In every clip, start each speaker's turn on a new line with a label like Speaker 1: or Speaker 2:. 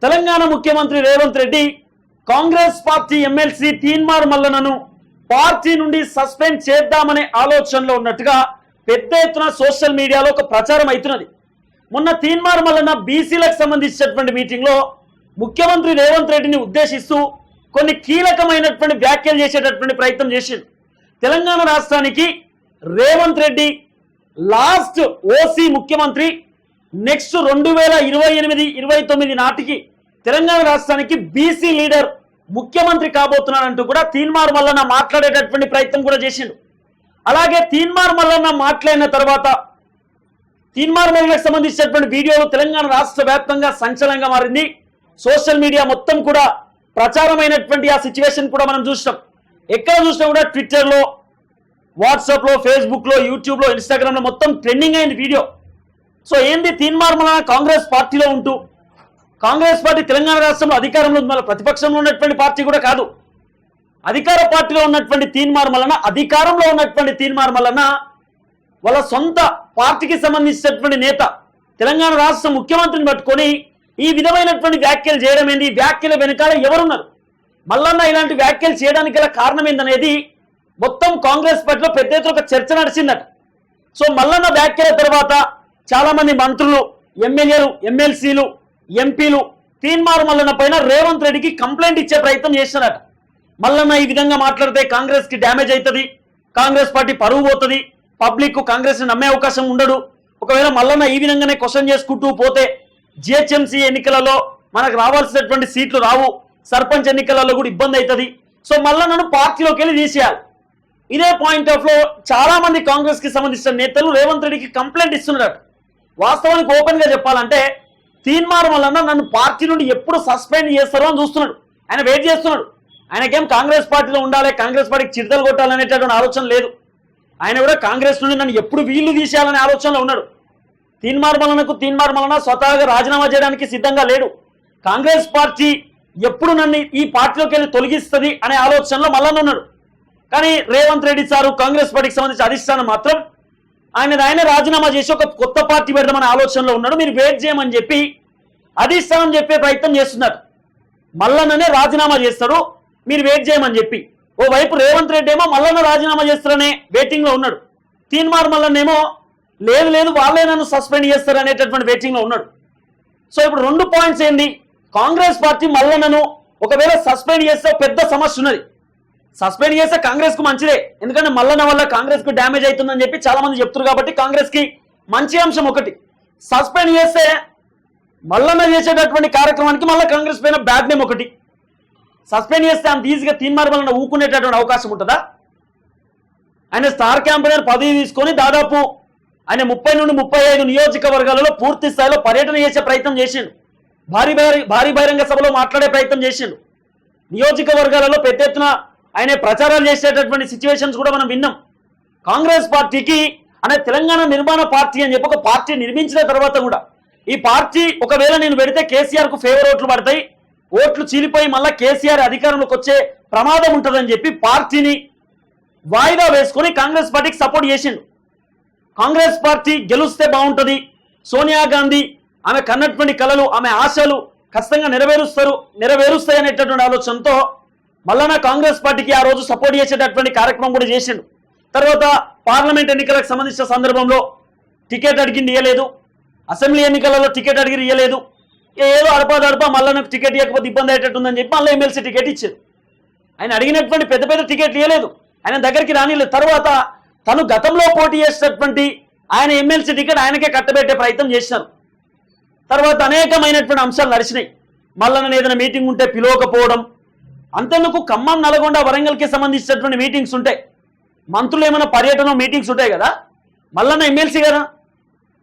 Speaker 1: తెలంగాణ ముఖ్యమంత్రి Revanth Reddy Congress party MLC Teenmaar మల్లన్నను party నుండి సస్పెండ్ చేద్దామనే ఆలోచనలో ఉన్నట్టుగా పెద్ద ఎత్తున సోషల్ మీడియాలో ఒక ప్రచారం అవుతున్నది. మొన్న తీన్మార్ మల్లన్న బీసీలకు సంబంధించినటువంటి మీటింగ్లో ముఖ్యమంత్రి రేవంత్ రెడ్డిని ఉద్దేశిస్తూ కొన్ని కీలకమైనటువంటి వ్యాఖ్యలు చేసేటటువంటి ప్రయత్నం చేసింది. తెలంగాణ రాష్ట్రానికి రేవంత్ రెడ్డి లాస్ట్ ఓసీ ముఖ్యమంత్రి, నెక్స్ట్ 2028-29 నాటికి తెలంగాణ రాష్ట్రానికి బీసీ లీడర్ ముఖ్యమంత్రి కాబోతున్నాడంటూ కూడా తీన్మార్ మల్లన్న మాట్లాడేటటువంటి ప్రయత్నం కూడా చేసిండు. అలాగే తీన్మార్ మల్లన్న మాట్లాడిన తర్వాత తీన్మార్ మల్లన్నకు సంబంధించినటువంటి వీడియోలు తెలంగాణ రాష్ట్ర వ్యాప్తంగా సంచలనంగా మారింది. సోషల్ మీడియా మొత్తం కూడా ప్రచారమైనటువంటి ఆ సిచ్యువేషన్ కూడా మనం చూసినాం. ఎక్కడ చూసినా కూడా ట్విట్టర్లో, వాట్సాప్లో, ఫేస్బుక్లో, యూట్యూబ్లో, ఇన్స్టాగ్రామ్లో మొత్తం ట్రెండింగ్ అయిన వీడియో. సో ఏంది, తీన్మార్ మల్లన్న కాంగ్రెస్ పార్టీలో ఉంటూ, కాంగ్రెస్ పార్టీ తెలంగాణ రాష్ట్రంలో అధికారంలో ఉన్న ప్రతిపక్షంలో ఉన్నటువంటి పార్టీ కూడా కాదు, అధికార పార్టీలో ఉన్నటువంటి తీన్మార్ మల్లన్న, అధికారంలో ఉన్నటువంటి తీన్మార్ మల్లన్న వాళ్ళ సొంత పార్టీకి సంబంధించినటువంటి నేత తెలంగాణ రాష్ట్ర ముఖ్యమంత్రిని పట్టుకొని ఈ విధమైనటువంటి వ్యాఖ్యలు చేయడం ఏంది, వ్యాఖ్యల వెనకాల ఎవరున్నారు, మల్లన్న ఇలాంటి వ్యాఖ్యలు చేయడానికి గల కారణం ఏందనేది మొత్తం కాంగ్రెస్ పార్టీలో పెద్ద ఎత్తున ఒక చర్చ నడిచిందట. సో మల్లన్న వ్యాఖ్యల తర్వాత చాలా మంది మంత్రులు, ఎమ్మెల్యేలు, ఎమ్మెల్సీలు, ఎంపీలు తీన్మార్ మల్లన్న పైన రేవంత్ రెడ్డికి కంప్లైంట్ ఇచ్చే ప్రయత్నం చేస్తున్నారట. మల్లన్న ఈ విధంగా మాట్లాడితే కాంగ్రెస్ కి డ్యామేజ్ అవుతుంది, కాంగ్రెస్ పార్టీ పరువు పోతుంది, పబ్లిక్ కాంగ్రెస్ ని నమ్మే అవకాశం ఉండడు, ఒకవేళ మల్లన్న ఈ విధంగానే క్వశ్చన్ చేసుకుంటూ పోతే జిహెచ్ఎంసీ ఎన్నికలలో మనకు రావాల్సినటువంటి సీట్లు రావు, సర్పంచ్ ఎన్నికలలో కూడా ఇబ్బంది అవుతుంది. సో మల్లన్నను పార్టీలోకి వెళ్ళి తీసేయాలి. ఇదే పాయింట్ ఆఫ్ లో చాలా మంది కాంగ్రెస్ కి సంబంధించిన నేతలు రేవంత్ రెడ్డికి కంప్లైంట్ ఇస్తున్నారు. వాస్తవానికి ఓపెన్ గా చెప్పాలంటే తీన్మార్ మల్లన్న నన్ను పార్టీ నుండి ఎప్పుడు సస్పెండ్ చేస్తారో అని చూస్తున్నాడు. ఆయన వెయిట్ చేస్తున్నాడు. ఆయనకేం కాంగ్రెస్ పార్టీలో ఉండాలి, కాంగ్రెస్ పార్టీకి చిరుతలు కొట్టాలనేటటువంటి ఆలోచన లేదు. ఆయన కూడా కాంగ్రెస్ నుండి నన్ను ఎప్పుడు వీళ్ళు తీసేయాలనే ఆలోచనలో ఉన్నాడు. తీన్మార్ మల్లన్న స్వతహాగా రాజీనామా చేయడానికి సిద్ధంగా లేడు. కాంగ్రెస్ పార్టీ ఎప్పుడు నన్ను ఈ పార్టీలోకి వెళ్ళి తొలగిస్తుంది అనే ఆలోచనలో మల్లన్న ఉన్నాడు. కానీ రేవంత్ రెడ్డి సారు కాంగ్రెస్ పార్టీకి సంబంధించిన అధిష్టానం మాత్రం ఆయన రాజీనామా చేసి ఒక కొత్త పార్టీ పెడదామనే ఆలోచనలో ఉన్నాడు. మీరు వెయిట్ చేయమని చెప్పి అధిష్టానం చెప్పే ప్రయత్నం చేస్తున్నారు. మల్లన్ననే రాజీనామా చేస్తాడు, మీరు వెయిట్ చేయమని చెప్పి. ఓవైపు రేవంత్ రెడ్డి ఏమో మల్లన్న రాజీనామా చేస్తారనే వెయిటింగ్ లో ఉన్నాడు. తీన్మార్ మల్లన్న ఏమో లేదు వాళ్ళే నన్ను సస్పెండ్ చేస్తారు అనేటటువంటి వెయిటింగ్ లో ఉన్నాడు. సో ఇప్పుడు రెండు పాయింట్స్ ఏంది, కాంగ్రెస్ పార్టీ మల్లన్నను ఒకవేళ సస్పెండ్ చేస్తే పెద్ద సమస్య ఉన్నది. సస్పెండ్ చేస్తే కాంగ్రెస్ కు మంచిదే, ఎందుకంటే మల్లన్న వల్ల కాంగ్రెస్ కు డ్యామేజ్ అవుతుందని చెప్పి చాలా మంది చెప్తున్నారు. కాబట్టి కాంగ్రెస్ కి మంచి అంశం ఒకటి. సస్పెండ్ చేస్తే మల్లన్న చేసేటటువంటి కార్యక్రమానికి మళ్ళీ కాంగ్రెస్ పైన బ్యాడ్ నేమ్ ఒకటి. సస్పెండ్ చేస్తే అంత ఈజీగా తీన్మార్ మల్లన్న ఊకునేటటువంటి అవకాశం ఉంటుందా? ఆయన స్టార్ క్యాంపెయినర్ పదవి తీసుకొని దాదాపు ఆయన 30 నుండి 35 నియోజకవర్గాలలో పూర్తి స్థాయిలో పర్యటన చేసే ప్రయత్నం చేసిండు. భారీ బహిరంగ సభలో మాట్లాడే ప్రయత్నం చేసిండు. నియోజకవర్గాలలో పెద్ద ఎత్తున ఆయన ప్రచారాలు చేసేటటువంటి సిచ్యువేషన్స్ కూడా మనం విన్నాం. కాంగ్రెస్ పార్టీకి అనే తెలంగాణ నిర్మాణ పార్టీ అని చెప్పి ఒక పార్టీ నిర్మించిన తర్వాత కూడా ఈ పార్టీ ఒకవేళ నేను పెడితే కేసీఆర్ కు ఫేవర్ ఓట్లు పడతాయి, ఓట్లు చీలిపోయి మళ్ళీ కేసీఆర్ అధికారంలోకి వచ్చే ప్రమాదం ఉంటుందని చెప్పి పార్టీని వాయిదా వేసుకొని కాంగ్రెస్ పార్టీకి సపోర్ట్ చేసిండు. కాంగ్రెస్ పార్టీ గెలుస్తే బాగుంటుంది, సోనియా గాంధీ ఆమె కన్నటువంటి కలలు, ఆమె ఆశలు ఖచ్చితంగా నెరవేరుస్తాయి అనేటటువంటి ఆలోచనతో మల్లన్న కాంగ్రెస్ పార్టీకి ఆ రోజు సపోర్ట్ చేసేటటువంటి కార్యక్రమం కూడా చేసిండు. తర్వాత పార్లమెంట్ ఎన్నికలకు సంబంధించిన సందర్భంలో టికెట్ అడిగింది ఇవ్వలేదు, అసెంబ్లీ ఎన్నికలలో టికెట్ అడిగి ఇవ్వలేదు, ఏదో అడపా మల్లన్నకు టికెట్ ఇవ్వకపోతే ఇబ్బంది అయ్యేటట్టుందని చెప్పి మళ్ళీ ఎమ్మెల్సీ టికెట్ ఇచ్చారు. ఆయన అడిగినటువంటి పెద్ద టికెట్లు ఇవ్వలేదు, ఆయన దగ్గరికి రానిలేదు. తర్వాత తను గతంలో పోటీ చేసినటువంటి ఆయన ఎమ్మెల్సీ టికెట్ ఆయనకే కట్టబెట్టే ప్రయత్నం చేసినారు. తర్వాత అనేకమైనటువంటి అంశాలు నడిచినాయి. మల్లన్న ఏదైనా మీటింగ్ ఉంటే పిలవకపోవడం, అంతెందుకు ఖమ్మం, నల్గొండ, వరంగల్కి సంబంధించినటువంటి మీటింగ్స్ ఉంటాయి, మంత్రులు ఏమైనా పర్యటన మీటింగ్స్ ఉంటాయి కదా, మల్లన్న ఎమ్మెల్సీ కదా,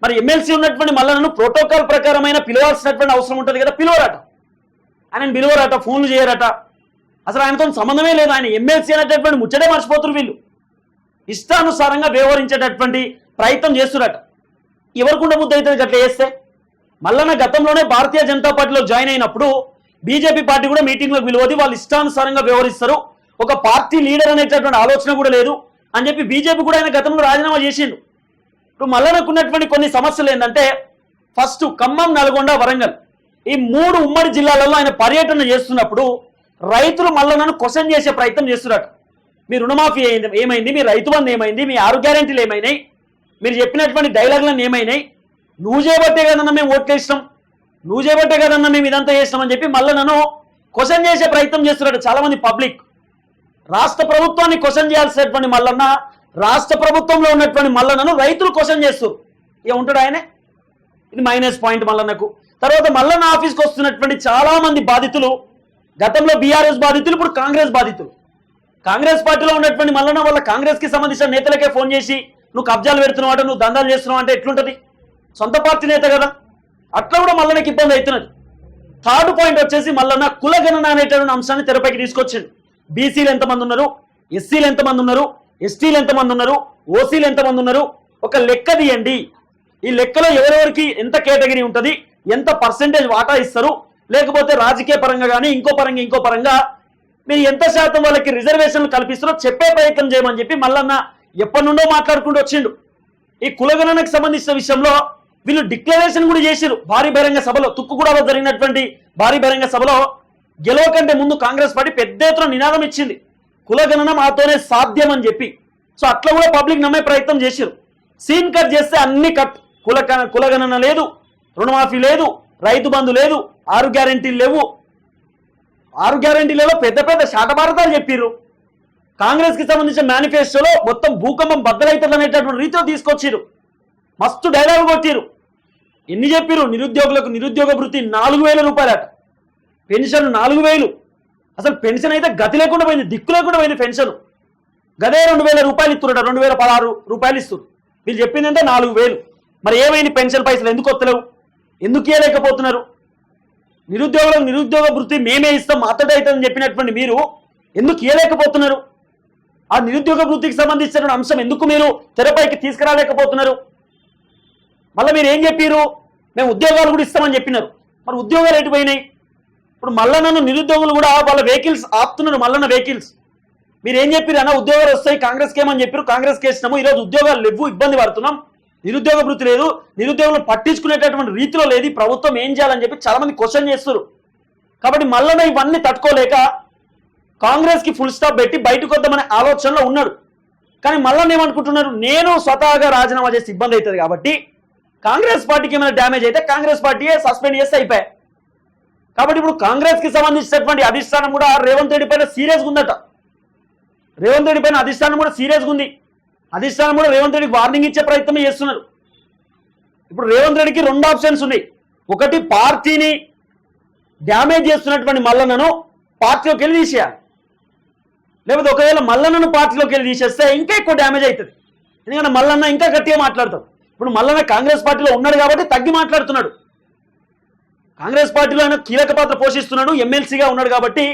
Speaker 1: మరి ఎమ్మెల్సీ ఉన్నటువంటి మల్లన్నను ప్రోటోకాల్ ప్రకారమైన పిలవాల్సినటువంటి అవసరం ఉంటుంది కదా, పిలవరట, ఆయన పిలవరట, ఫోన్లు చేయరట, అసలు ఆయనతో సంబంధమే లేదు. ఆయన ఎమ్మెల్సీ అనేటటువంటి ముచ్చటే మర్చిపోతున్నారు. వీళ్ళు ఇష్టానుసారంగా వ్యవహరించేటటువంటి ప్రయత్నం చేస్తున్నట. ఎవరికి ఉండబుద్ధి అవుతుంది అట్లా చేస్తే? మల్లన్న గతంలోనే భారతీయ జనతా పార్టీలో జాయిన్ అయినప్పుడు బీజేపీ పార్టీ కూడా మీటింగ్లకు పిలువది, వాళ్ళు ఇష్టానుసారంగా వ్యవహరిస్తారు, ఒక పార్టీ లీడర్ అనేటటువంటి ఆలోచన కూడా లేదు అని చెప్పి బీజేపీ కూడా ఆయన గతంలో రాజీనామా చేసిండు. ఇప్పుడు మల్లన్నకు ఉన్నటువంటి కొన్ని సమస్యలు ఏంటంటే, ఫస్ట్ ఖమ్మం, నల్గొండ, వరంగల్ ఈ 3 ఉమ్మడి జిల్లాలలో ఆయన పర్యటన చేస్తున్నప్పుడు రైతులు మల్లన్నను క్వశ్చన్ చేసే ప్రయత్నం చేస్తున్నారు. మీ రుణమాఫీ ఏమైంది, మీ రైతు బంధు ఏమైంది, మీ 6 గ్యారెంటీలు ఏమైనాయి, మీరు చెప్పినటువంటి డైలాగులను ఏమైనాయి, నువ్వు చేయబట్టే కదన్నా మేము ఓట్లు వేసినాం, నువ్వు చేయబట్టే కదన్నా మేము ఇదంతా చేసినామని చెప్పి మల్లన్నను క్వశ్చన్ చేసే ప్రయత్నం చేస్తున్నారు చాలా మంది పబ్లిక్. రాష్ట్ర ప్రభుత్వాన్ని క్వశ్చన్ చేయాల్సినటువంటి మల్లన్న, రాష్ట్ర ప్రభుత్వంలో ఉన్నటువంటి మల్లన్నను రైతులు క్వశ్చన్ చేస్తారు. ఇక ఉంటాడు ఆయనే. ఇది మైనస్ పాయింట్ మల్లన్నకు. తర్వాత మల్లన్న ఆఫీస్కి వస్తున్నటువంటి చాలా మంది బాధితులు, గతంలో బీఆర్ఎస్ బాధితులు, ఇప్పుడు కాంగ్రెస్ బాధితులు. కాంగ్రెస్ పార్టీలో ఉన్నటువంటి మల్లన్న వల్ల కాంగ్రెస్ కి సంబంధించిన నేతలకే ఫోన్ చేసి నువ్వు కబ్జాలు పెడుతున్నావు అంటే, నువ్వు దందాలు చేస్తున్నావు అంటే ఎట్లుంటది? సొంత పార్టీ నేత కదా, అట్లా కూడా మల్లన్నకి ఇబ్బంది అవుతున్నది. థర్డ్ పాయింట్ వచ్చేసి మల్లన్న కులగణన అనేటువంటి అంశాన్ని తెరపైకి తీసుకొచ్చింది. బీసీలు ఎంతమంది ఉన్నారు, ఎస్సీలు ఎంతమంది ఉన్నారు, ఎస్టీలు ఎంతమంది ఉన్నారు, ఓసీలు ఎంతమంది ఉన్నారు, ఒక లెక్క తీయండి. ఈ లెక్కలో ఎవరెవరికి ఎంత కేటగిరీ ఉంటుంది, ఎంత పర్సెంటేజ్ వాటా ఇస్తారు, లేకపోతే రాజకీయ పరంగా కానీ ఇంకో పరంగా మీరు ఎంత శాతం వాళ్ళకి రిజర్వేషన్లు కల్పిస్తారో చెప్పే ప్రయత్నం చేయమని చెప్పి మల్లన్న ఎప్పటి నుండో మాట్లాడుకుంటూ వచ్చిండు. ఈ కులగణనకు సంబంధించిన విషయంలో వీళ్ళు డిక్లరేషన్ కూడా చేశారు భారీ బహిరంగ సభలో. తుక్కుగూడలో జరిగినటువంటి భారీ బహిరంగ సభలో గెలవ కంటే ముందు కాంగ్రెస్ పార్టీ పెద్ద ఎత్తున నినాదం ఇచ్చింది, కులగణన మాతోనే సాధ్యం అని చెప్పి. సో అట్లా కూడా పబ్లిక్ నమ్మే ప్రయత్నం చేశారు. సీన్ కట్ చేస్తే అన్ని కట్, కులగణన లేదు, రుణమాఫీ లేదు, రైతు బంధు లేదు, 6 గ్యారెంటీలు లేవు. 6 గ్యారెంటీలలో పెద్ద పెద్ద శాటభారతాలు చెప్పారు. కాంగ్రెస్ కి సంబంధించిన మేనిఫెస్టోలో మొత్తం భూకంపం బద్దలైతుంది అనేటటువంటి రీతిలో తీసుకొచ్చారు. మస్తు డైలాగ్ కొట్టారు. ఎన్ని చెప్పారు? నిరుద్యోగులకు నిరుద్యోగ భృతి 4000 రూపాయలట, పెన్షన్ 4000. అసలు పెన్షన్ అయితే గతి లేకుండా పోయింది, దిక్కు లేకుండా పోయింది పెన్షన్. గదే 2000 రూపాయలు ఇస్తున్నట, 2016 రూపాయలు ఇస్తుంది. వీళ్ళు చెప్పింది అంటే 4000. మరి ఏమైంది? పెన్షన్ పైసలు ఎందుకు వస్తలేవు, ఎందుకు ఇవ్వలేకపోతున్నారు? నిరుద్యోగులకు నిరుద్యోగ భృతి మేమే ఇస్తాం, మాతోటే అవుతుందని చెప్పినటువంటి మీరు ఎందుకు ఇవ్వలేకపోతున్నారు? ఆ నిరుద్యోగ భృతికి సంబంధించిన అంశం ఎందుకు మీరు తెరపైకి తీసుకురాలేకపోతున్నారు? మళ్ళీ మీరు ఏం చెప్పారు? మేము ఉద్యోగాలు కూడా ఇస్తామని చెప్పినారు. మరి ఉద్యోగాలు ఎటు పోయినాయి? ఇప్పుడు మల్లన్నను నిరుద్యోగులు కూడా వాళ్ళ వెహికల్స్ ఆపుతున్నారు, మల్లన్న వెహికల్స్. మీరు ఏం చెప్పారు? అన్న ఉద్యోగాలు వస్తాయి, కాంగ్రెస్కి ఏమని చెప్పారు, కాంగ్రెస్కి వేసినాము, ఈరోజు ఉద్యోగాలు లేవు, ఇబ్బంది పడుతున్నాం, నిరుద్యోగ భృతి లేదు, నిరుద్యోగులను పట్టించుకునేటటువంటి రీతిలో లేదు, ప్రభుత్వం ఏం చేయాలని చెప్పి చాలా మంది క్వశ్చన్ చేస్తారు. కాబట్టి మల్లన్న ఇవన్నీ తట్టుకోలేక కాంగ్రెస్ కి ఫుల్ స్టాప్ పెట్టి బయటకు వద్దామనే ఆలోచనలో ఉన్నాడు. కానీ మల్లన్న ఏమనుకుంటున్నారు? నేను స్వతహాగా రాజీనామా చేసి ఇబ్బంది అవుతుంది కాబట్టి కాంగ్రెస్ పార్టీకి ఏమైనా డ్యామేజ్ అయితే కాంగ్రెస్ పార్టీయే సస్పెండ్ చేస్తే అయిపోయాయి. కాబట్టి ఇప్పుడు కాంగ్రెస్ కి సంబంధించినటువంటి అధిష్టానం కూడా రేవంత్ రెడ్డి పైన సీరియస్గా ఉందట. రేవంత్ రెడ్డి పైన అధిష్టానం కూడా సీరియస్గా ఉంది. అధిష్టానం కూడా రేవంత్ రెడ్డికి వార్నింగ్ ఇచ్చే ప్రయత్నం చేస్తున్నారు. ఇప్పుడు రేవంత్ రెడ్డికి 2 ఆప్షన్స్ ఉన్నాయి. ఒకటి, పార్టీని డ్యామేజ్ చేస్తున్నటువంటి మల్లన్నను పార్టీలోకి వెళ్ళి తీసేయాలి. లేకపోతే ఒకవేళ మల్లన్నను పార్టీలోకి వెళ్ళి తీసేస్తే ఇంకా ఎక్కువ డ్యామేజ్ అవుతుంది. ఎందుకంటే మల్లన్న ఇంకా గట్టిగా మాట్లాడతాడు. ఇప్పుడు మల్లన్న కాంగ్రెస్ పార్టీలో ఉన్నాడు కాబట్టి తగ్గి మాట్లాడుతున్నాడు. కాంగ్రెస్ పార్టీలో ఆయన కీలక పాత్ర పోషిస్తున్నాడు, ఎమ్మెల్సీగా ఉన్నాడు కాబట్టి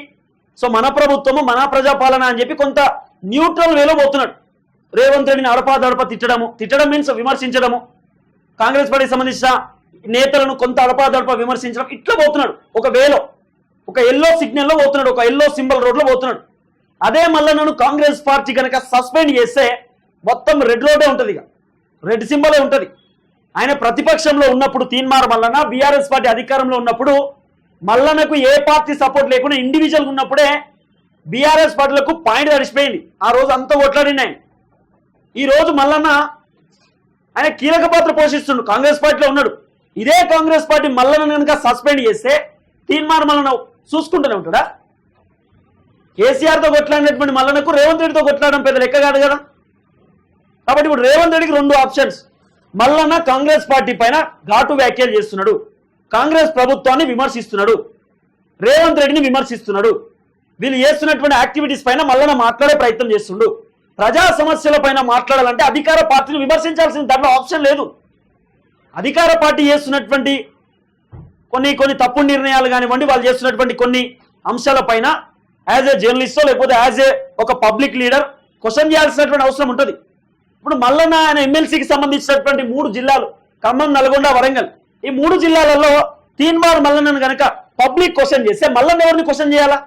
Speaker 1: సో మన ప్రభుత్వము మన ప్రజాపాలన అని చెప్పి కొంత న్యూట్రల్ వేలో పోతున్నాడు. రేవంత్ రెడ్డిని అడపాదడప తిట్టడం మీన్స్ విమర్శించడము, కాంగ్రెస్ పార్టీకి సంబంధించిన నేతలను కొంత అడపాదడప విమర్శించడం, ఇట్లా పోతున్నాడు. ఒక వేలో, ఒక ఎల్లో సిగ్నల్లో పోతున్నాడు, ఒక ఎల్లో సింబల్ రోడ్లో పోతున్నాడు. అదే మల్లన్నను కాంగ్రెస్ పార్టీ కనుక సస్పెండ్ చేస్తే మొత్తం రెడ్ రోడ్డే ఉంటుంది, ఇక రెడ్ సింబలే ఉంటుంది. ఆయన ప్రతిపక్షంలో ఉన్నప్పుడు తీన్మార్ మల్లన్న, బీఆర్ఎస్ పార్టీ అధికారంలో ఉన్నప్పుడు మల్లన్నకు ఏ పార్టీ సపోర్ట్ లేకుండా ఇండివిజువల్ ఉన్నప్పుడే బీఆర్ఎస్ పార్టీలకు పాయింట్ తడిచిపోయింది. ఆ రోజు అంతా కొట్లాడినాయి. ఈ రోజు మల్లన్న ఆయన కీలక పాత్ర పోషిస్తుండు, కాంగ్రెస్ పార్టీలో ఉన్నాడు. ఇదే కాంగ్రెస్ పార్టీ మల్లన్న కనుక సస్పెండ్ చేస్తే తీన్మార్ మల్లన్న చూసుకుంటూనే ఉంటాడా? కేసీఆర్తో కొట్లాడినటువంటి మల్లన్నకు రేవంత్ రెడ్డితో కొట్లాడడం పెద్ద లెక్క కాదు కదా. కాబట్టి ఇప్పుడు రేవంత్ రెడ్డికి 2 ఆప్షన్స్. మల్లన్న కాంగ్రెస్ పార్టీ పైన ఘాటు వ్యాఖ్యలు చేస్తున్నాడు, కాంగ్రెస్ ప్రభుత్వాన్ని విమర్శిస్తున్నాడు, రేవంత్ రెడ్డిని విమర్శిస్తున్నాడు. వీళ్ళు చేస్తున్నటువంటి యాక్టివిటీస్ పైన మల్లన్న మాట్లాడే ప్రయత్నం చేస్తుండు. ప్రజా సమస్యల పైన మాట్లాడాలంటే అధికార పార్టీని విమర్శించాల్సిన దాంట్లో ఆప్షన్ లేదు. అధికార పార్టీ చేస్తున్నటువంటి కొన్ని తప్పుడు నిర్ణయాలు కానివ్వండి, వాళ్ళు చేస్తున్నటువంటి కొన్ని అంశాల పైన యాజ్ ఏ జర్నలిస్టో లేకపోతే యాజ్ ఏ ఒక పబ్లిక్ లీడర్ క్వశ్చన్ చేయాల్సినటువంటి అవసరం ఉంటుంది. ఇప్పుడు మల్లన్న ఆయన ఎమ్మెల్సీకి సంబంధించినటువంటి 3 జిల్లాలు, ఖమ్మం, నల్గొండ, వరంగల్, ఈ 3 జిల్లాలలో తీన్మార్ మల్లన్నను కనుక పబ్లిక్ క్వశ్చన్ చేస్తే మల్లన్న ఎవరిని క్వశ్చన్ చేయాలా?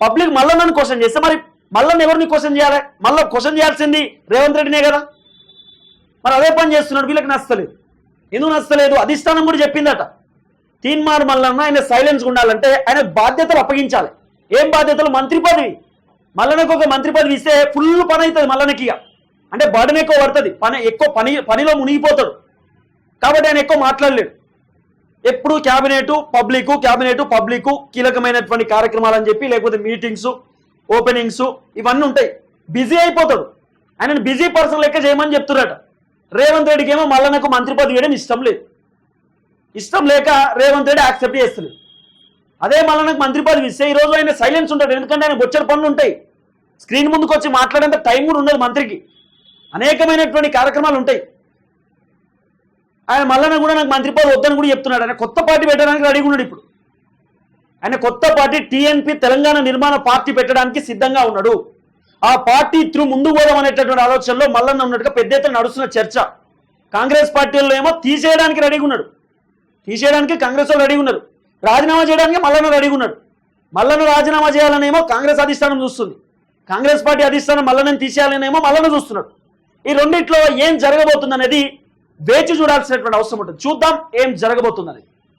Speaker 1: పబ్లిక్ మల్లన్నను క్వశ్చన్ చేస్తే మరి మల్లన్న ఎవరిని క్వశ్చన్ చేయాలి? మళ్ళీ క్వశ్చన్ చేయాల్సింది రేవంత్ రెడ్డినే కదా. మరి అదే పని చేస్తున్నాడు. వీళ్ళకి నచ్చలేదు. ఎందుకు నచ్చలేదు? అధిష్టానం కూడా చెప్పిందట, తీన్మార్ మల్లన్న ఆయన సైలెన్స్ ఉండాలంటే ఆయన బాధ్యతలు అప్పగించాలి. ఏం బాధ్యతలు? మంత్రి పదవి. మల్లన్నకు ఒక మంత్రి పదవి ఇస్తే ఫుల్ పని అవుతుంది మల్లన్నకి. అంటే బర్డెన్ ఎక్కువ పడుతుంది, పనిలో మునిగిపోతాడు. కాబట్టి ఆయన ఎక్కువ మాట్లాడలేడు. ఎప్పుడు క్యాబినెట్ పబ్లిక్ కీలకమైనటువంటి కార్యక్రమాలు అని చెప్పి, లేకపోతే మీటింగ్స్, ఓపెనింగ్స్ ఇవన్నీ ఉంటాయి. బిజీ అయిపోతాడు. ఆయనను బిజీ పర్సన్ లెక్క చేయమని చెప్తున్నారట. రేవంత్ రెడ్డికి ఏమో మల్లన్నకు మంత్రి పదవి వేయడం ఇష్టం లేదు. ఇష్టం లేక రేవంత్ రెడ్డి యాక్సెప్ట్ చేస్తలేదు. అదే మల్లన్నకు మంత్రి పదవి ఇస్తే ఈ రోజు ఆయన సైలెన్స్ ఉంటాడు. ఎందుకంటే ఆయన బొచ్చడి పనులు ఉంటాయి. స్క్రీన్ ముందుకు వచ్చి మాట్లాడేంత టైం కూడా ఉండదు మంత్రికి. అనేకమైనటువంటి కార్యక్రమాలు ఉంటాయి. ఆయన మల్లన్న కూడా నాకు మంత్రి పదవి వద్దని కూడా చెప్తున్నాడు. ఆయన కొత్త పార్టీ పెట్టడానికి రెడీగా ఉన్నాడు. ఇప్పుడు ఆయన కొత్త పార్టీ టీఎన్పీ తెలంగాణ నిర్మాణ పార్టీ పెట్టడానికి సిద్ధంగా ఉన్నాడు. ఆ పార్టీ త్రూ ముందు పోదాం అనేటటువంటి ఆలోచనలో మల్లన్న ఉన్నట్టుగా పెద్ద ఎత్తున నడుస్తున్న చర్చ. కాంగ్రెస్ పార్టీలో ఏమో తీసేయడానికి రెడీగా ఉన్నాడు. తీసేయడానికి కాంగ్రెస్ వాళ్ళు రెడీగా ఉన్నారు. రాజీనామా చేయడానికి మల్లన్న రెడీగా ఉన్నాడు. మల్లన్న రాజీనామా చేయాలనేమో కాంగ్రెస్ అధిష్టానం చూస్తుంది. కాంగ్రెస్ పార్టీ అధిష్టానం మల్లన్నని తీసేయాలనేమో మల్లన్న చూస్తున్నాడు. ఈ రెండిట్లో ఏం జరగబోతుంది అనేది వేచి చూడాల్సినటువంటి అవసరం ఉంటుంది. చూద్దాం ఏం జరగబోతుంది అనేది.